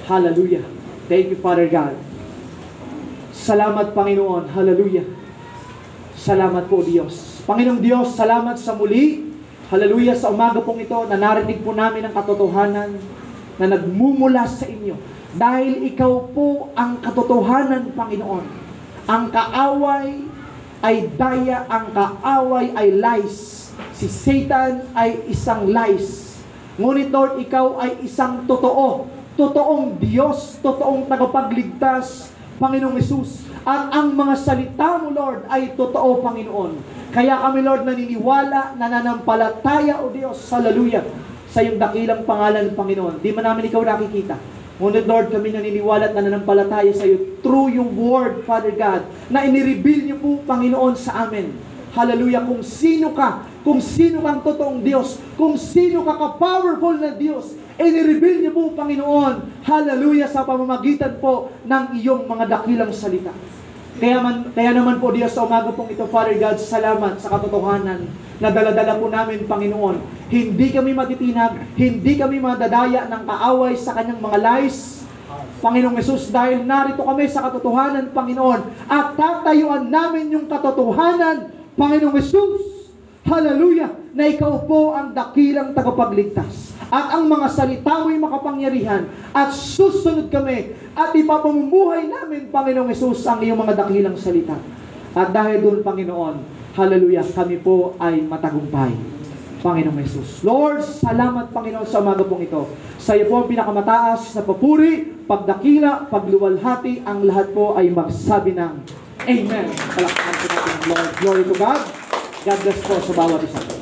Hallelujah. Thank you, Father God. Salamat, Panginoon. Hallelujah. Salamat po, Diyos. Panginoong Diyos, salamat sa muli. Hallelujah. Sa umaga pong ito, na narinig po namin ang katotohanan na nagmumula sa inyo. Dahil ikaw po ang katotohanan, Panginoon. Ang kaaway ay daya, ang kaaway ay lies. Si Satan ay isang lies. Ngunit Lord, ikaw ay isang totoo. Totoong Diyos, totoong tagapagligtas, Panginoong Hesus. At ang mga salita mo, Lord, ay totoo, Panginoon. Kaya kami, Lord, naniniwala, nananampalataya, O Diyos, hallelujah, sa iyong dakilang pangalan, Panginoon. Di man namin ikaw nakikita. Ngunit, Lord, kami naniniwala at nananampalataya sa iyo through yung word, Father God, na inireveal niyo po, Panginoon, sa amin. Hallelujah, kung sino kang totoong Diyos, kung sino ka ka-powerful na Diyos, inireveal niyo po, Panginoon, hallelujah, sa pamamagitan po ng iyong mga dakilang salita. Kaya naman po, Diyos, sa umaga pong ito, Father God, salamat sa katotohanan na daladala po namin, Panginoon. Hindi kami matitinag, hindi kami madadaya ng kaaway sa kanyang mga lies, Panginoong Hesus, dahil narito kami sa katotohanan, Panginoon, at tatayuan namin yung katotohanan, Panginoong Hesus, hallelujah, na ikaw po ang dakilang tagapagligtas. At ang mga salita mo'y makapangyarihan. At susunod kami at ipapamumuhay namin, Panginoong Hesus, ang iyong mga dakilang salita. At dahil doon, Panginoon, hallelujah, kami po ay matagumpay, Panginoong Hesus. Lord, salamat, Panginoon, sa umaga pong ito. Sa iyo po ang pinakamataas na papuri, pagdakila, pagluwalhati, ang lahat po ay magsabi ng Amen. Palakpakan po natin ng Lord. Glory to God. God bless po sa bawat isa.